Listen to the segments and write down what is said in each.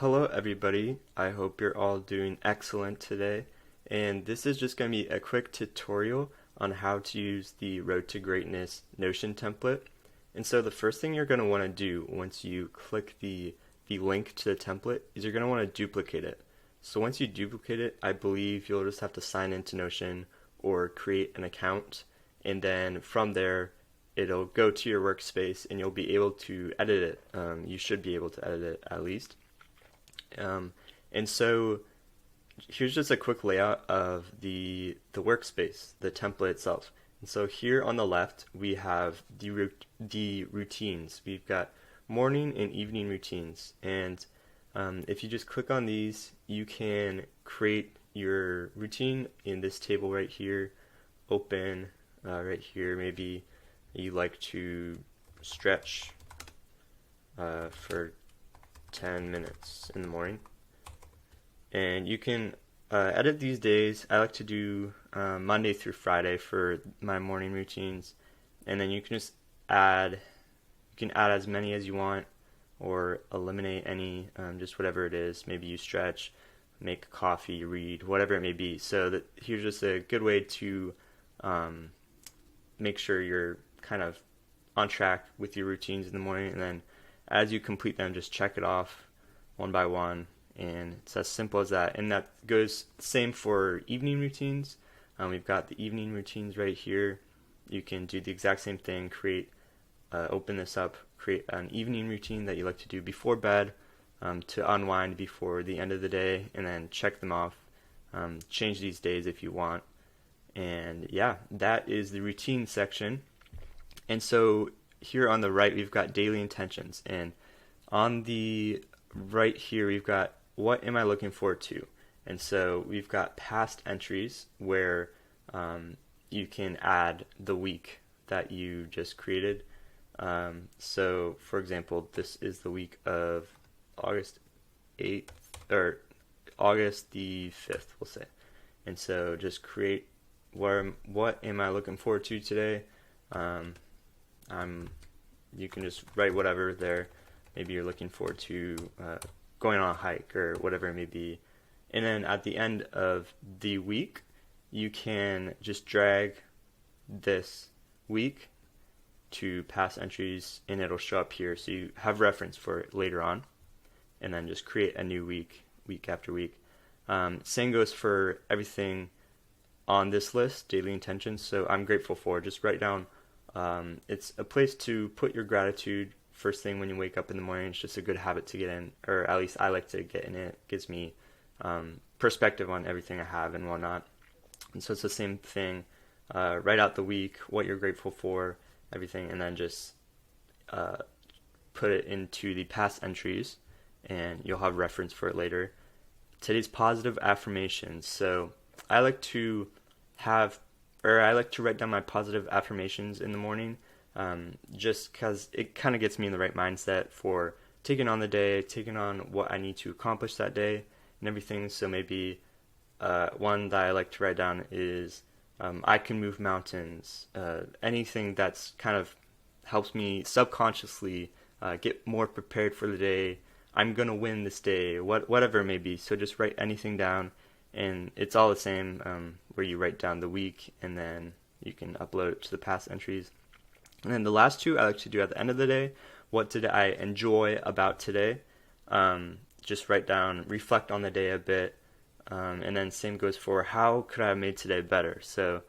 Hello, everybody. I hope you're all doing excellent today. And this is just going to be a quick tutorial on how to use the Road to Greatness Notion template. And so the first thing you're going to want to do once you click the link to the template is you're going to want to duplicate it. So once you duplicate it, I believe you'll just have to sign into Notion or create an account. And then from there, it'll go to your workspace and you'll be able to edit it. You should be able to edit it at least. Um, and so here's just a quick layout of the workspace, the template itself. And so here on the left, we have the routines. We've got morning and evening routines. And if you just click on these, you can create your routine in this table right here, open right here. Maybe you like to stretch for 10 minutes in the morning. And you can edit these days. I like to do Monday through Friday for my morning routines. And then you can just add as many as you want or eliminate any, just whatever it is. Maybe you stretch, make coffee, read, whatever it may be. So here's just a good way to make sure you're kind of on track with your routines in the morning, and then as you complete them, just check it off one by one, and it's as simple as that. And that goes same for evening routines. We've got the evening routines right here. You can do the exact same thing, open this up, create an evening routine that you like to do before bed to unwind before the end of the day, and then check them off. Change these days if you want. And yeah, that is the routine section. And so here on the right, we've got daily intentions. And on the right here, we've got what am I looking forward to? And so we've got past entries where you can add the week that you just created. So for example, this is the week of August 8th, or August the 5th, we'll say. And so just create what am I looking forward to today? You can just write whatever there. Maybe you're looking forward to going on a hike or whatever it may be. And then at the end of the week, you can just drag this week to past entries and it'll show up here so you have reference for it later on. And then just create a new week, week after week. Same goes for everything on this list, daily intentions. So I'm grateful for, just write down. It's a place to put your gratitude first thing when you wake up in the morning. It's just a good habit to get in, or at least I like to get in it. It gives me perspective on everything I have and whatnot. And so it's the same thing. Write out the week, what you're grateful for, everything, and then just put it into the past entries, and you'll have reference for it later. Today's positive affirmations. So I like to write down my positive affirmations in the morning, just because it kind of gets me in the right mindset for taking on the day, taking on what I need to accomplish that day and everything. So maybe one that I like to write down is I can move mountains. Anything that's kind of helps me subconsciously get more prepared for the day. I'm gonna win this day, whatever it may be. So just write anything down, and it's all the same, where you write down the week and then you can upload it to the past entries. And then the last two I like to do at the end of the day. What did I enjoy about today? Just write down, reflect on the day a bit, and then same goes for how could I have made today better. So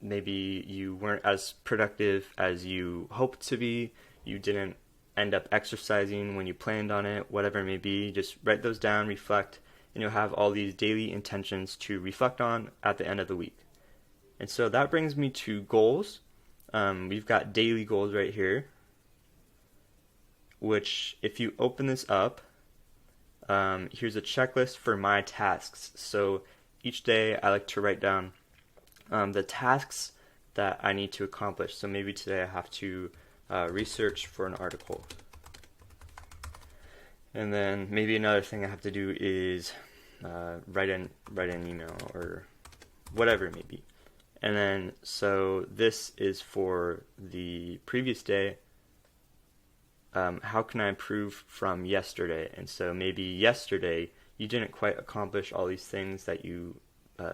maybe you weren't as productive as you hoped to be, you didn't end up exercising when you planned on it, whatever it may be. Just write those down, reflect, and you'll have all these daily intentions to reflect on at the end of the week. And so that brings me to goals. We've got daily goals right here, which if you open this up, here's a checklist for my tasks. So each day I like to write down the tasks that I need to accomplish. So maybe today I have to research for an article. And then maybe another thing I have to do is write an email or whatever it may be. And then, so this is for the previous day. how can I improve from yesterday? And so maybe yesterday you didn't quite accomplish all these things that you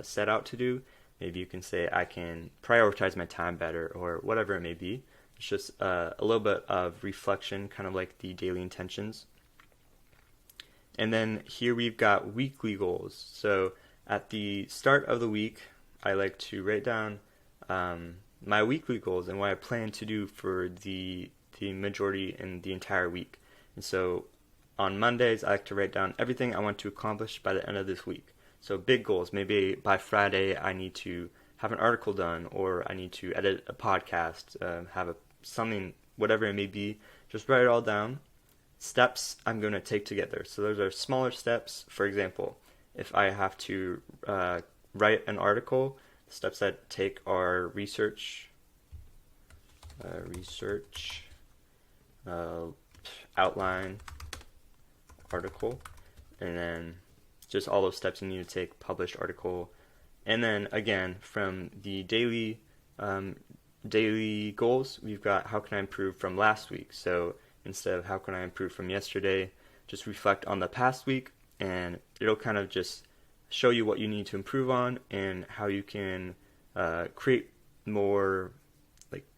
set out to do. Maybe you can say, I can prioritize my time better, or whatever it may be. It's just a little bit of reflection, kind of like the daily intentions. And then here we've got weekly goals. So at the start of the week, I like to write down my weekly goals and what I plan to do for the majority in the entire week. And so on Mondays, I like to write down everything I want to accomplish by the end of this week. So big goals, maybe by Friday I need to have an article done, or I need to edit a podcast, something, whatever it may be. Just write it all down. Steps I'm going to take to get there. So those are smaller steps. For example, if I have to write an article, the steps I take are research, outline, article, and then just all those steps you need to take, published article. And then again, from the daily goals, we've got how can I improve from last week. So instead of how can I improve from yesterday, just reflect on the past week, and it'll kind of just show you what you need to improve on and how you can create more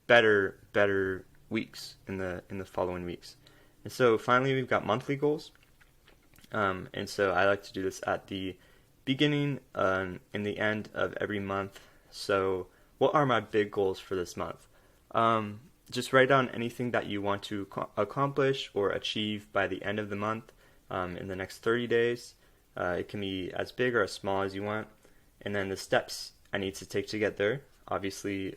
better weeks in the following weeks. And so finally, we've got monthly goals. And so I like to do this at the beginning and the end of every month. So what are my big goals for this month? Just write down anything that you want to accomplish or achieve by the end of the month in the next 30 days. It can be as big or as small as you want. And then the steps I need to take to get there. Obviously,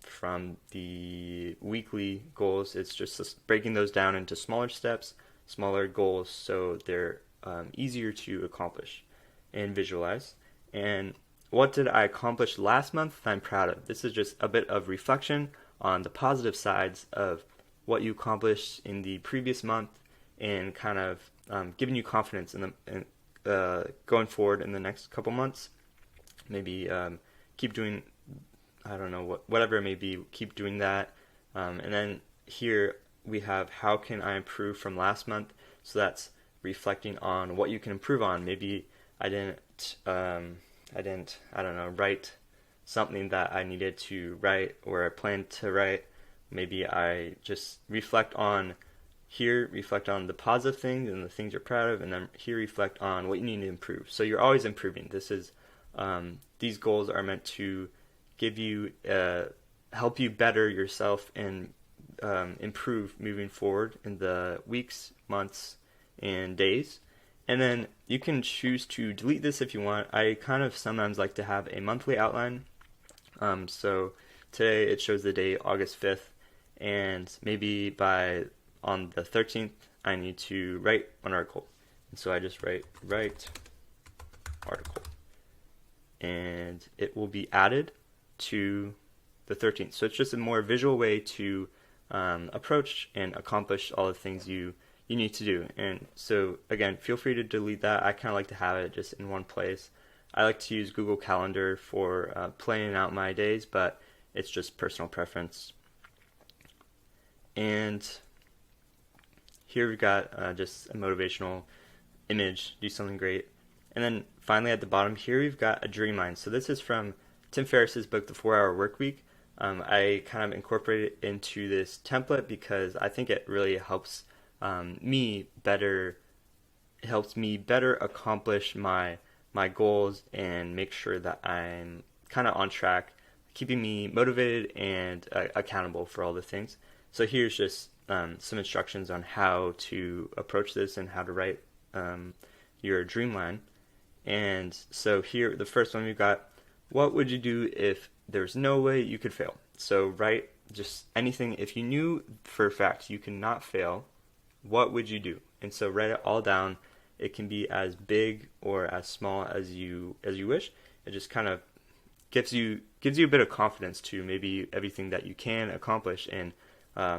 from the weekly goals, it's just breaking those down into smaller steps, smaller goals, so they're easier to accomplish and visualize. And what did I accomplish last month that I'm proud of? This is just a bit of reflection on the positive sides of what you accomplished in the previous month, and kind of giving you confidence in going forward in the next couple months. Maybe keep doing, I don't know, whatever it may be, keep doing that. And then here we have how can I improve from last month. So that's reflecting on what you can improve on. Maybe I didn't, I don't know, write something that I needed to write or I planned to write. Maybe I just reflect on the positive things and the things you're proud of, and then here reflect on what you need to improve. So you're always improving. This is these goals are meant to give you help you better yourself and improve moving forward in the weeks, months, and days. And then you can choose to delete this if you want. I kind of sometimes like to have a monthly outline. So today it shows the date August 5th, and maybe on the 13th I need to write an article. And so I just write article, and it will be added to the 13th. So it's just a more visual way to approach and accomplish all the things you need to do. And so again, feel free to delete that. I kind of like to have it just in one place. I like to use Google Calendar for planning out my days, but it's just personal preference. And here we've got just a motivational image, do something great. And then finally at the bottom here, we've got a dreamline. So this is from Tim Ferriss's book, The 4-Hour Workweek. I kind of incorporated it into this template because I think it really helps me better accomplish my goals and make sure that I'm kind of on track, keeping me motivated and accountable for all the things. So here's just some instructions on how to approach this and how to write your dreamline. And so here, the first one we've got, what would you do if there's no way you could fail? So write just anything. If you knew for a fact you cannot fail, what would you do? And so write it all down. It can be as big or as small as you wish. It just kind of gives you a bit of confidence to maybe everything that you can accomplish and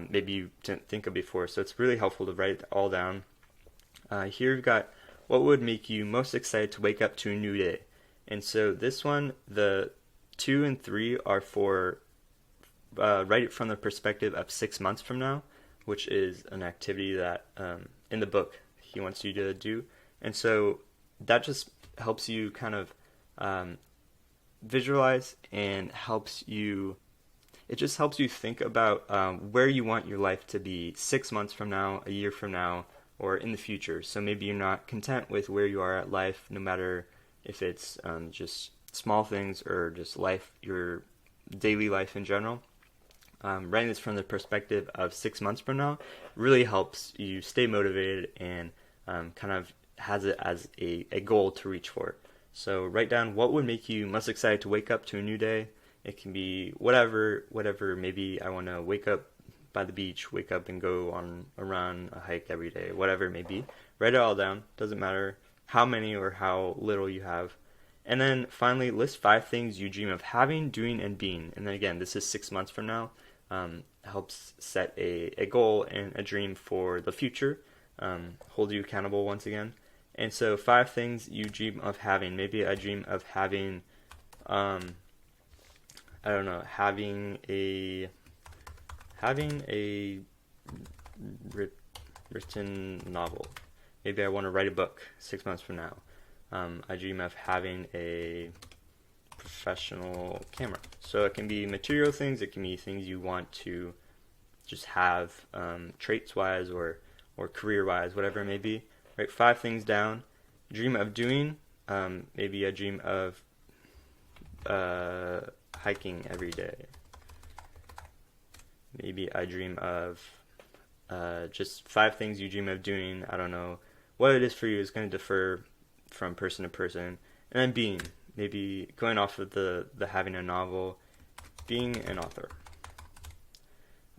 maybe you didn't think of before. So it's really helpful to write it all down. Here we've got what would make you most excited to wake up to a new day. And so this one, the 2 and 3 are for write it from the perspective of 6 months from now. which is an activity that in the book he wants you to do. And so that just helps you kind of visualize and it just helps you think about where you want your life to be 6 months from now, a year from now, or in the future. So maybe you're not content with where you are at life, no matter if it's just small things or just life, your daily life in general. Writing this from the perspective of 6 months from now really helps you stay motivated and kind of has it as a goal to reach for. So write down what would make you most excited to wake up to a new day. It can be whatever. Maybe I want to wake up by the beach, wake up and go on a run, a hike every day, whatever it may be. Write it all down. Doesn't matter how many or how little you have. And then finally, list 5 things you dream of having, doing, and being. And then again, this is 6 months from now. Helps set a goal and a dream for the future. Hold you accountable once again. And so 5 things you dream of having. Maybe I dream of having, having a written novel. Maybe I want to write a book 6 months from now. I dream of having a professional camera. So it can be material things, it can be things you want to just have traits-wise or career-wise, whatever it may be. Write 5 things down. Dream of doing. Maybe I dream of hiking every day. Maybe I dream of just 5 things you dream of doing. I don't know what it is for you. Is going to differ from person to person. And then being. Maybe going off of the having a novel, being an author.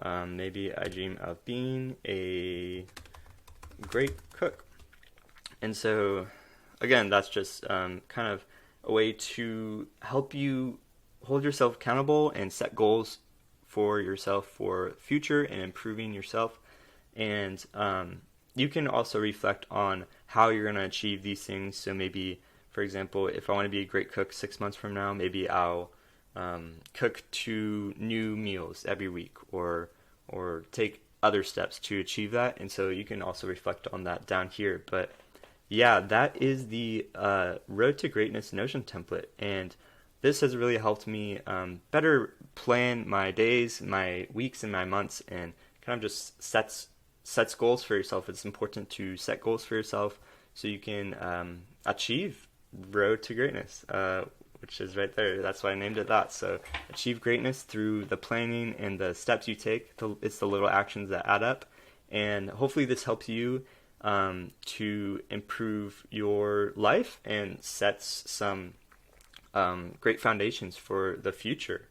Maybe I dream of being a great cook. And so, again, that's just kind of a way to help you hold yourself accountable and set goals for yourself for future and improving yourself. And you can also reflect on how you're going to achieve these things. So maybe, for example, if I want to be a great cook 6 months from now, maybe I'll cook 2 new meals every week or take other steps to achieve that. And so you can also reflect on that down here. But yeah, that is the Road to Greatness Notion template. And this has really helped me better plan my days, my weeks, and my months, and kind of just sets goals for yourself. It's important to set goals for yourself so you can achieve Road to Greatness, which is right there. That's why I named it that. So achieve greatness through the planning and the steps you take. It's the little actions that add up. And hopefully this helps you to improve your life and sets some great foundations for the future.